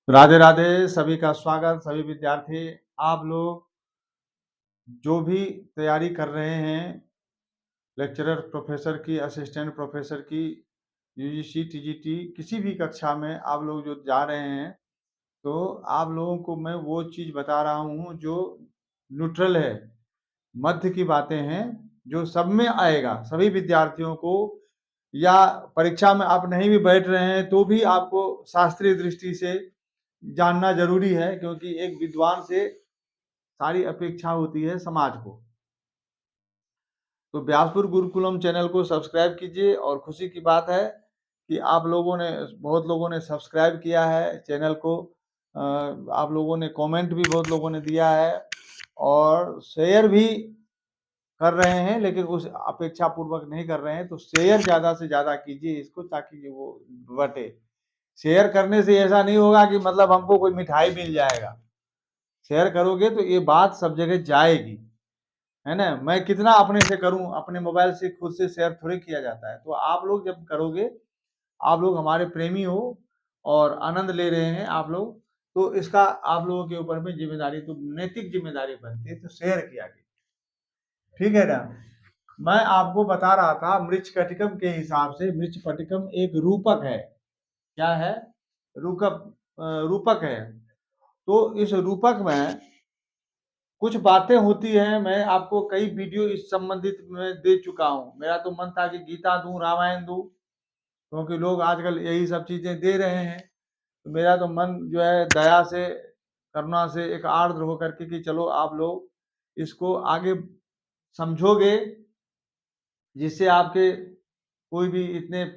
राधे राधे, सभी का स्वागत। सभी विद्यार्थी, आप लोग जो भी तैयारी कर रहे हैं, लेक्चरर प्रोफेसर की, असिस्टेंट प्रोफेसर की, यूजीसी, टीजीटी, किसी भी कक्षा में आप लोग जो जा रहे हैं, तो आप लोगों को मैं वो चीज़ बता रहा हूँ जो न्यूट्रल है, मध्य की बातें हैं, जो सब में आएगा। सभी विद्यार्थियों को, या परीक्षा में आप नहीं भी बैठ रहे हैं, तो भी आपको शास्त्रीय दृष्टि से जानना ज़रूरी है, क्योंकि एक विद्वान से सारी अपेक्षा होती है समाज को। तो व्यासपुर गुरुकुलम चैनल को सब्सक्राइब कीजिए, और खुशी की बात है कि आप लोगों ने, बहुत लोगों ने सब्सक्राइब किया है चैनल को। आप लोगों ने कमेंट भी बहुत लोगों ने दिया है, और शेयर भी कर रहे हैं, लेकिन उस अपेक्षा पूर्वक नहीं कर रहे हैं। तो शेयर ज़्यादा से ज़्यादा कीजिए इसको, ताकि वो बटे। शेयर करने से ऐसा नहीं होगा कि मतलब हमको कोई मिठाई मिल जाएगा। शेयर करोगे तो ये बात सब जगह जाएगी, है ना। मैं कितना अपने से करूं, अपने मोबाइल से खुद से शेयर थोड़ी किया जाता है। तो आप लोग जब करोगे, आप लोग हमारे प्रेमी हो और आनंद ले रहे हैं आप लोग, तो इसका आप लोगों के ऊपर में जिम्मेदारी, तो नैतिक जिम्मेदारी बनती है, तो शेयर किया गया। ठीक है ना। मैं आपको बता रहा था मृच्छकटिकम के हिसाब से, मृच्छकटिकम एक रूपक है। क्या है? रूपक। रूपक है। तो इस रूपक में कुछ बातें होती हैं। मैं आपको कई वीडियो इस संबंधित में दे चुका हूँ। मेरा तो मन था कि गीता दूं, रामायण दूं, क्योंकि लोग आजकल यही सब चीजें दे रहे हैं। तो मेरा तो मन जो है दया से, करुणा से, एक आर्द्र होकर के कि चलो आप लोग इसको आगे समझोगे, जिससे आपके कोई भी इतने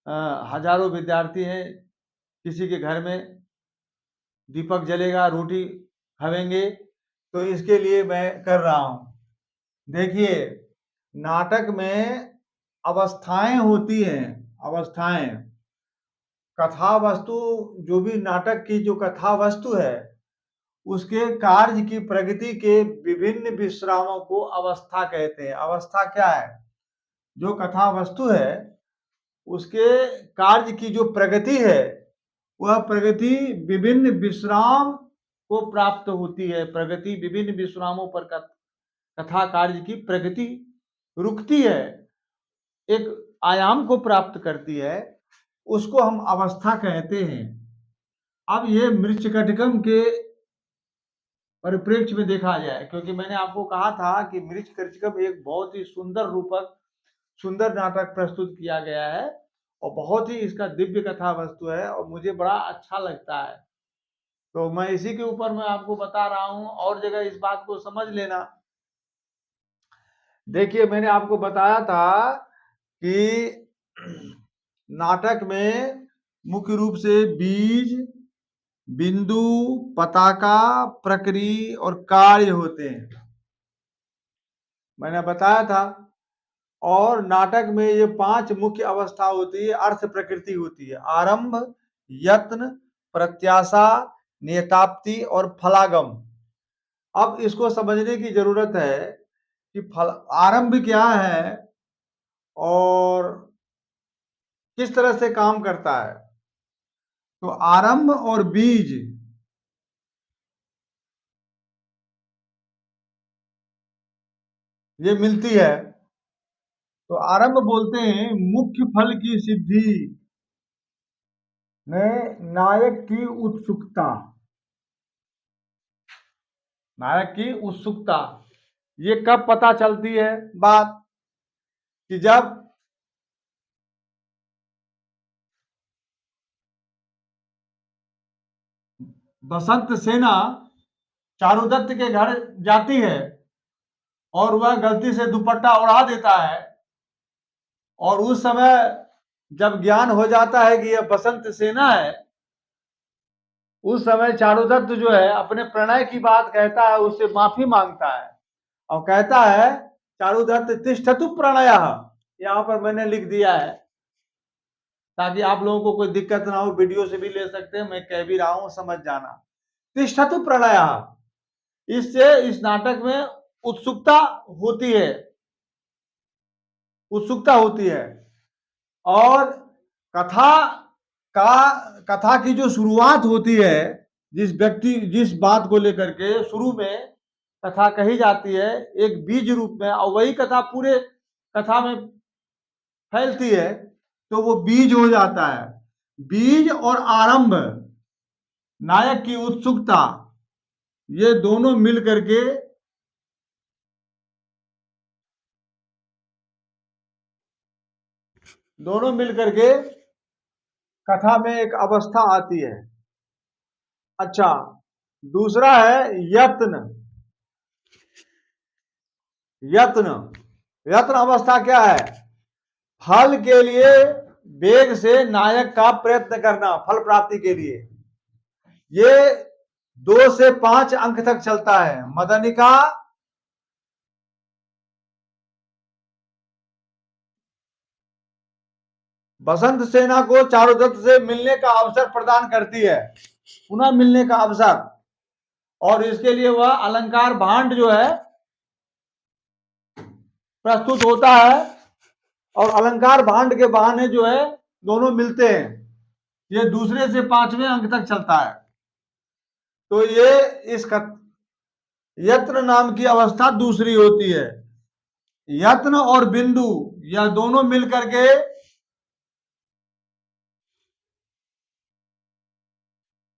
हजारों विद्यार्थी हैं, किसी के घर में दीपक जलेगा, रोटी खाएंगे। तो इसके लिए मैं कर रहा हूँ। देखिए, नाटक में अवस्थाएं होती हैं। अवस्थाएं, कथा वस्तु, जो भी नाटक की जो कथा वस्तु है, उसके कार्य की प्रगति के विभिन्न विश्रामों को अवस्था कहते हैं। अवस्था क्या है? जो कथा वस्तु है, उसके कार्य की जो प्रगति है, वह प्रगति विभिन्न विश्राम को प्राप्त होती है। प्रगति विभिन्न विश्रामों पर कथा कार्य की प्रगति रुकती है, एक आयाम को प्राप्त करती है, उसको हम अवस्था कहते हैं। अब ये मृच्छकटिकम के परिप्रेक्ष्य में देखा जाए, क्योंकि मैंने आपको कहा था कि मृच्छकटिकम एक बहुत ही सुंदर रूपक, सुंदर नाटक प्रस्तुत किया गया है, और बहुत ही इसका दिव्य कथा वस्तु है, और मुझे बड़ा अच्छा लगता है। तो मैं इसी के ऊपर मैं आपको बता रहा हूं, और जगह इस बात को समझ लेना। देखिए, मैंने आपको बताया था कि नाटक में मुख्य रूप से बीज, बिंदु, पताका, प्रकृति और कार्य होते हैं, मैंने बताया था। और नाटक में ये 5 मुख्य अवस्था होती है। अर्थ प्रकृति होती है, आरंभ, यत्न, प्रत्याशा, नियताप्ति और फलागम। अब इसको समझने की जरूरत है कि आरंभ क्या है और किस तरह से काम करता है। तो आरंभ और बीज, ये मिलती है। तो आरंभ बोलते हैं मुख्य फल की सिद्धि में नायक की उत्सुकता। नायक की उत्सुकता, ये कब पता चलती है बात? कि जब बसंत सेना चारुदत्त के घर जाती है, और वह गलती से दुपट्टा उड़ा देता है, और उस समय जब ज्ञान हो जाता है कि यह बसंत सेना है, उस समय चारुदत्त जो है अपने प्रणय की बात कहता है, उससे माफी मांगता है, और कहता है, चारुदत्त तिष्ठतु प्रणय, यहाँ पर मैंने लिख दिया है ताकि आप लोगों को कोई दिक्कत ना हो। वीडियो से भी ले सकते हैं, मैं कह भी रहा हूं, समझ जाना। तिष्ठतु प्रणय, इससे इस नाटक में उत्सुकता होती है, उत्सुकता होती है। और कथा कथा की जो शुरुआत होती है, जिस बात को लेकर के शुरू में कथा कही जाती है एक बीज रूप में, और वही कथा पूरे कथा में फैलती है, तो वो बीज हो जाता है। बीज और आरंभ, नायक की उत्सुकता, ये दोनों मिल करके कथा में एक अवस्था आती है। अच्छा, दूसरा है यत्न। यत्न यत्न अवस्था क्या है? फल के लिए वेग से नायक का प्रयत्न करना, फल प्राप्ति के लिए। ये 2 से 5 अंक तक चलता है। मदनिका बसंत सेना को चारुदत्त से मिलने का अवसर प्रदान करती है, पुनः मिलने का अवसर, और इसके लिए वह अलंकार भांड जो है प्रस्तुत होता है, और अलंकार भांड के बहाने जो है दोनों मिलते हैं। ये दूसरे से 5वें अंक तक चलता है। तो ये इस यत्न नाम की अवस्था दूसरी होती है। यत्न और बिंदु, यह दोनों मिलकर के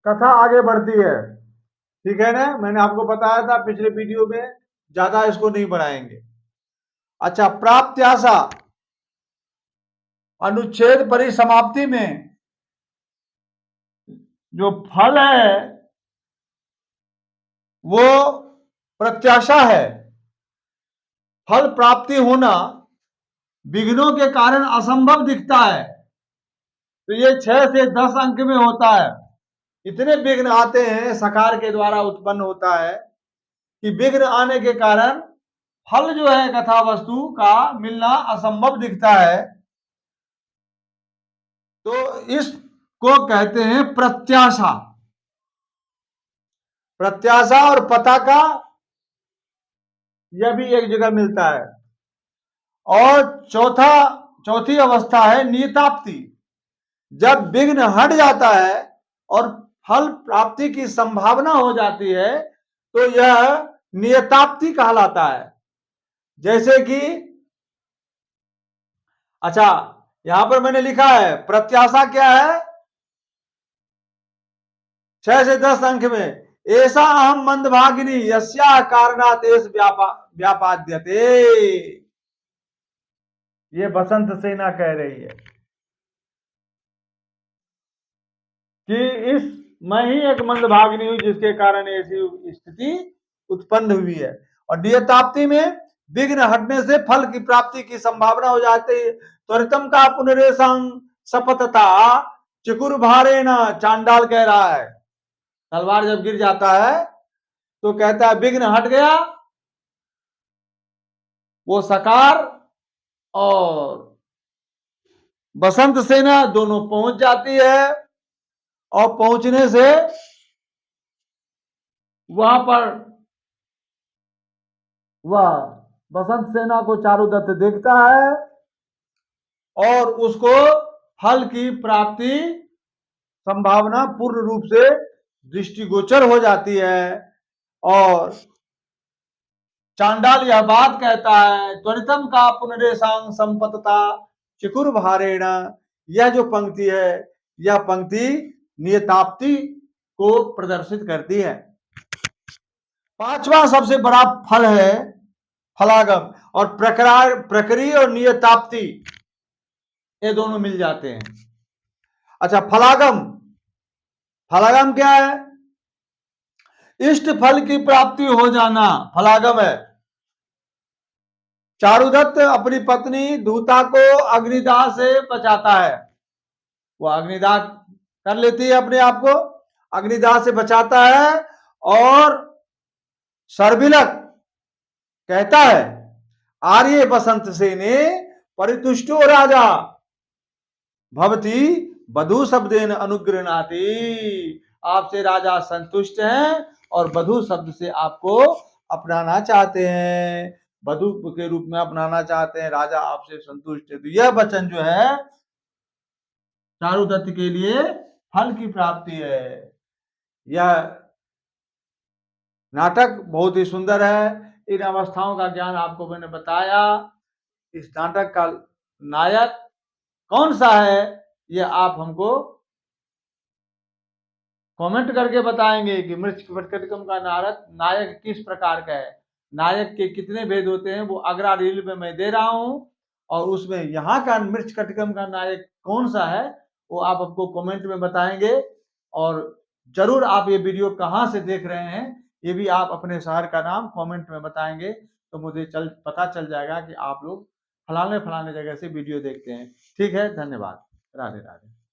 कथा आगे बढ़ती है। ठीक है ना? मैंने आपको बताया था पिछले वीडियो में, ज्यादा इसको नहीं बढ़ाएंगे। अच्छा, प्राप्त्याशा, अनुच्छेद परिसमाप्ति में जो फल है वो प्रत्याशा है। फल प्राप्ति होना विघ्नों के कारण असंभव दिखता है, तो ये 6 से 10 अंक में होता है। इतने विघ्न आते हैं, सकार के द्वारा उत्पन्न होता है कि विघ्न आने के कारण फल जो है कथा वस्तु का मिलना असंभव दिखता है। तो इसको कहते हैं प्रत्याशा। प्रत्याशा और पताका, यह भी एक जगह मिलता है। और चौथी अवस्था है नियताप्ति। जब विघ्न हट जाता है और फल प्राप्ति की संभावना हो जाती है, तो यह नियताप्ति कहलाता है। जैसे कि, अच्छा, यहां पर मैंने लिखा है प्रत्याशा क्या है, 6 से 10 अंक में, ऐसा अहम मंदभागिनी यस्या कारणात् एष व्यापाद्यते। ये बसंत सेना कह रही है कि इस मैं ही एक मंदभागिनी हूं जिसके कारण ऐसी स्थिति उत्पन्न हुई है। और नियताप्ति में विघ्न हटने से फल की प्राप्ति की संभावना हो जाती है। त्वरितम का पुनरेशं सपतता चिकुर भारे न, चांडाल कह रहा है। तलवार जब गिर जाता है तो कहता है विघ्न हट गया, वो सकार और बसंत सेना दोनों पहुंच जाती है, और पहुंचने से वहां पर वह बसंत सेना को चारुदत्त देखता है और उसको फल की प्राप्ति संभावना पूर्ण रूप से दृष्टिगोचर हो जाती है। और चांडाल यह बात कहता है, त्वरितम का पुनरेशं संपतता चिकुर भारेण। यह जो पंक्ति है, यह पंक्ति नियताप्ति को प्रदर्शित करती है। 5वां सबसे बड़ा फल है फलागम, और प्रक्रिय और नियताप्ति ये दोनों मिल जाते हैं। अच्छा, फलागम क्या है? इष्ट फल की प्राप्ति हो जाना फलागम है। चारुदत्त अपनी पत्नी दूता को अग्निदाह से बचाता है। वो अग्निदाह कर लेती है अपने आप को, अग्निदाह से बचाता है। और सर्विलक कहता है, आर्य बसंत सेने परितुष्टो राजा भवती वधु शब्देन अनुगृह्णाति। आपसे राजा संतुष्ट हैं और वधु शब्द से आपको अपनाना चाहते हैं, वधु के रूप में अपनाना चाहते हैं। राजा आपसे संतुष्ट है। तो यह वचन जो है चारुदत्त के लिए फल की प्राप्ति है। यह नाटक बहुत ही सुंदर है। इन अवस्थाओं का ज्ञान आपको मैंने बताया। इस नाटक का नायक कौन सा है, ये आप हमको कमेंट करके बताएंगे कि मृच्छकटिकम का नायक किस प्रकार का है। नायक के कितने भेद होते हैं वो अगला रील में मैं दे रहा हूं, और उसमें यहाँ का मृच्छकटिकम का नायक कौन सा है वो आप हमको कमेंट में बताएंगे। और जरूर आप ये वीडियो कहाँ से देख रहे हैं ये भी आप अपने शहर का नाम कमेंट में बताएंगे, तो मुझे पता चल जाएगा कि आप लोग फलाने फलाने जगह से वीडियो देखते हैं। ठीक है, धन्यवाद। राधे राधे।